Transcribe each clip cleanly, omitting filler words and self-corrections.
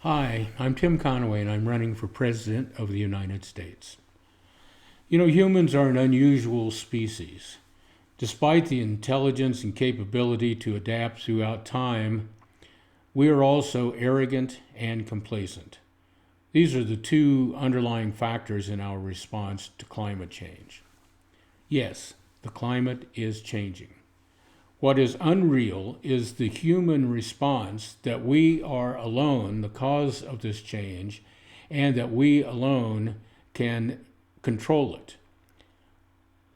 Hi, I'm Tim Conaway, and I'm running for President of the United States. You know, humans are an unusual species. Despite the intelligence and capability to adapt throughout time, we are also arrogant and complacent. These are the two underlying factors in our response to climate change. Yes, the climate is changing. What is unreal is the human response that we are alone the cause of this change and that we alone can control it.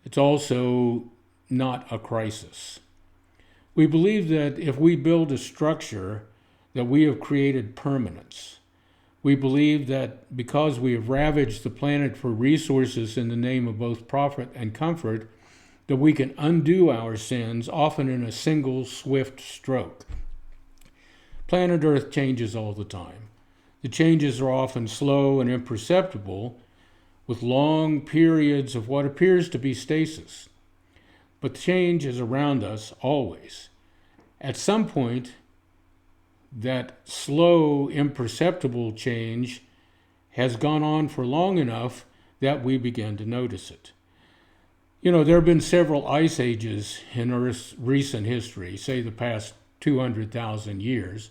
It's also not a crisis. We believe that if we build a structure, that we have created permanence. We believe that because we have ravaged the planet for resources in the name of both profit and comfort, that we can undo our sins, often in a single swift stroke. Planet Earth changes all the time. The changes are often slow and imperceptible, with long periods of what appears to be stasis. But change is around us always. At some point, that slow, imperceptible change has gone on for long enough that we begin to notice it. You know, there have been several ice ages in Earth's recent history, say the past 200,000 years.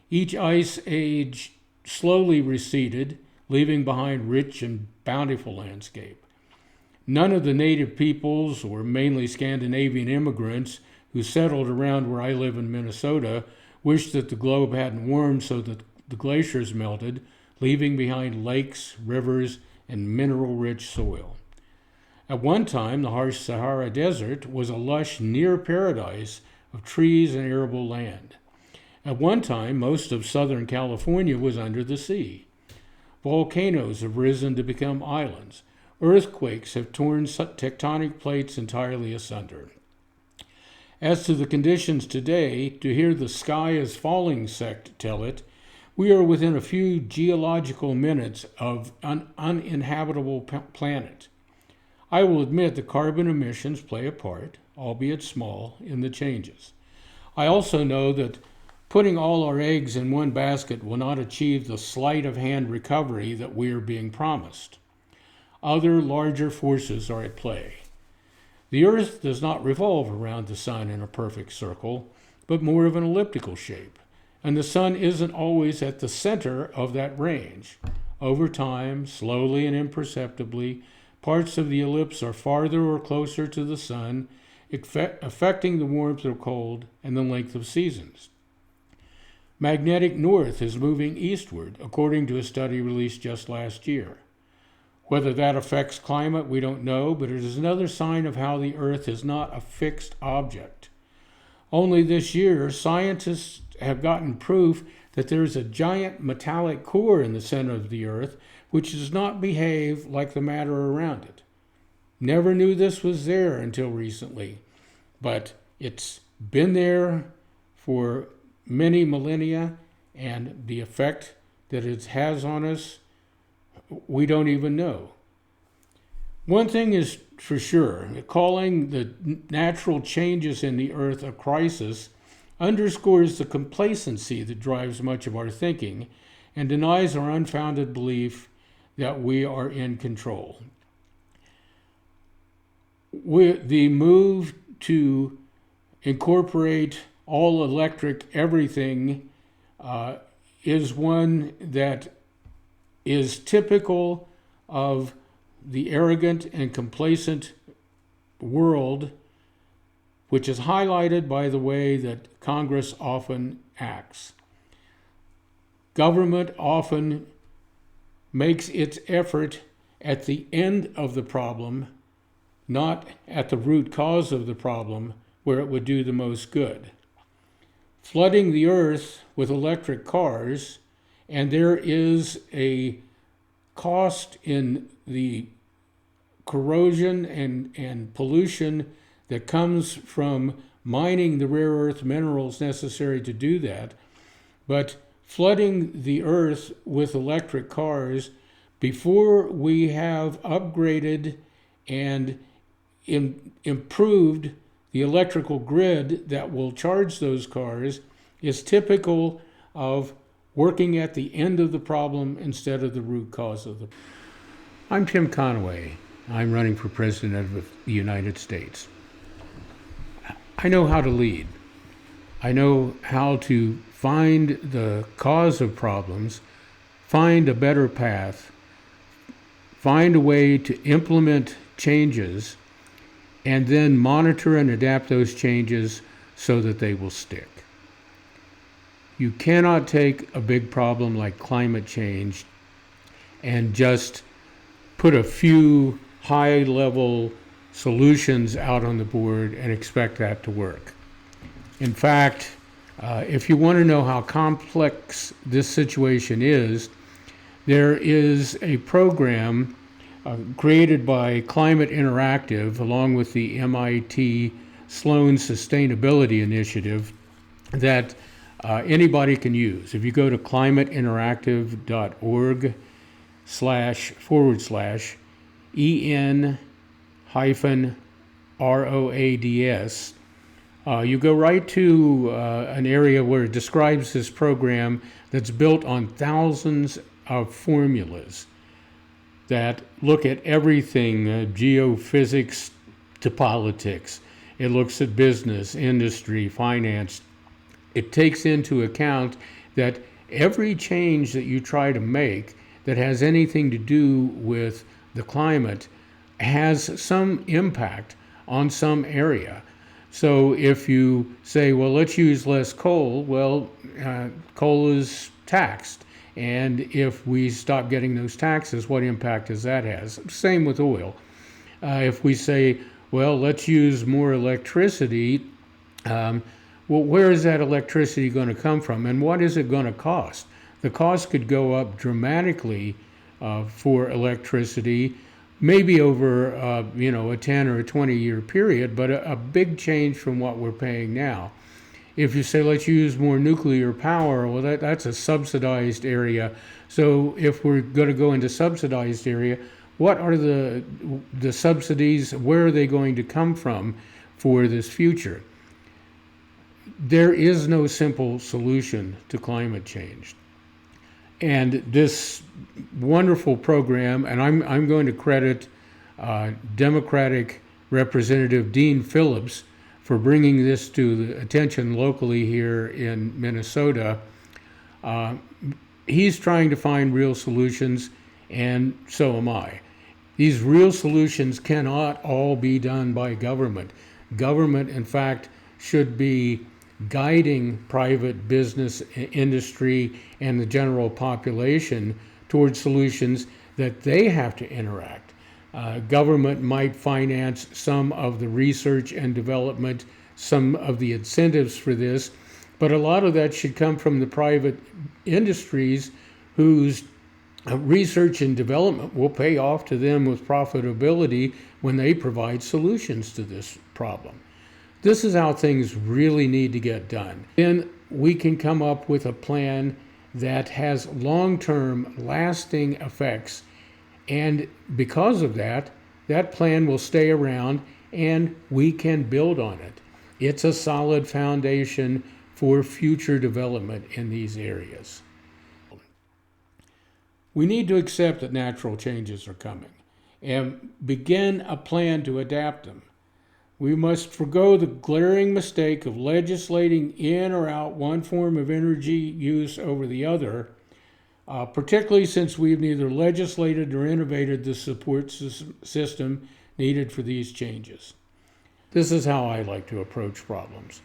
Each ice age slowly receded, leaving behind rich and bountiful landscape. None of the native peoples, or mainly Scandinavian immigrants, who settled around where I live in Minnesota, wished that the globe hadn't warmed so that the glaciers melted, leaving behind lakes, rivers, and mineral-rich soil. At one time, the harsh Sahara Desert was a lush near paradise of trees and arable land. At one time, most of Southern California was under the sea. Volcanoes have risen to become islands. Earthquakes have torn tectonic plates entirely asunder. As to the conditions today, to hear the sky is falling sect tell it, we are within a few geological minutes of an uninhabitable planet. I will admit that carbon emissions play a part, albeit small, in the changes. I also know that putting all our eggs in one basket will not achieve the sleight of hand recovery that we are being promised. Other larger forces are at play. The Earth does not revolve around the sun in a perfect circle, but more of an elliptical shape, and the sun isn't always at the center of that range. Over time, slowly and imperceptibly, parts of the ellipse are farther or closer to the sun, affecting the warmth or cold and the length of seasons. Magnetic north is moving eastward, according to a study released just last year. Whether that affects climate, we don't know, but it is another sign of how the Earth is not a fixed object. Only this year, scientists have gotten proof that there is a giant metallic core in the center of the Earth which does not behave like the matter around it. Never knew this was there until recently, but it's been there for many millennia, and the effect that it has on us, we don't even know. One thing is for sure, calling the natural changes in the Earth a crisis underscores the complacency that drives much of our thinking and denies our unfounded belief that we are in control. The move to incorporate all electric everything is one that is typical of the arrogant and complacent world, which is highlighted by the way that Congress often acts. Government often makes its effort at the end of the problem, not at the root cause of the problem where it would do the most good. Flooding the earth with electric cars, and there is a cost in the corrosion and pollution that comes from mining the rare earth minerals necessary to do that, but flooding the earth with electric cars before we have upgraded and improved the electrical grid that will charge those cars is typical of working at the end of the problem instead of the root cause of the problem. I'm Tim Conaway. I'm running for President of the United States. I know how to lead. I know how to find the cause of problems, find a better path, find a way to implement changes, and then monitor and adapt those changes so that they will stick. You cannot take a big problem like climate change and just put a few high-level solutions out on the board and expect that to work. In fact, if you want to know how complex this situation is, there is a program created by Climate Interactive along with the MIT Sloan Sustainability Initiative that anybody can use. If you go to climateinteractive.org/en-ROADS, you go right to an area where it describes this program that's built on thousands of formulas that look at everything, geophysics to politics. It looks at business, industry, finance. It takes into account that every change that you try to make that has anything to do with the climate has some impact on some area. So if you say, well, let's use less coal, well, coal is taxed. And if we stop getting those taxes, what impact does that have? Same with oil. If we say, well, let's use more electricity, well, where is that electricity going to come from? And what is it going to cost? The cost could go up dramatically for electricity, maybe over a 10 or a 20-year period, but a big change from what we're paying now. If you say, let's use more nuclear power, well, that's a subsidized area. So if we're going to go into subsidized area, what are the subsidies? Where are they going to come from for this future? There is no simple solution to climate change. And this wonderful program, and I'm going to credit Democratic Representative Dean Phillips for bringing this to the attention locally here in Minnesota. He's trying to find real solutions, and so am I. These real solutions cannot all be done by government. Government, in fact, should be guiding private business, industry, and the general population towards solutions that they have to interact. Government might finance some of the research and development, some of the incentives for this, but a lot of that should come from the private industries whose research and development will pay off to them with profitability when they provide solutions to this problem. This is how things really need to get done. Then we can come up with a plan that has long-term, lasting effects. And because of that, that plan will stay around and we can build on it. It's a solid foundation for future development in these areas. We need to accept that natural changes are coming and begin a plan to adapt them. We must forgo the glaring mistake of legislating in or out one form of energy use over the other, particularly since we've neither legislated nor innovated the support system needed for these changes. This is how I like to approach problems.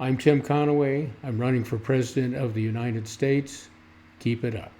I'm Tim Conaway. I'm running for President of the United States. Keep it up.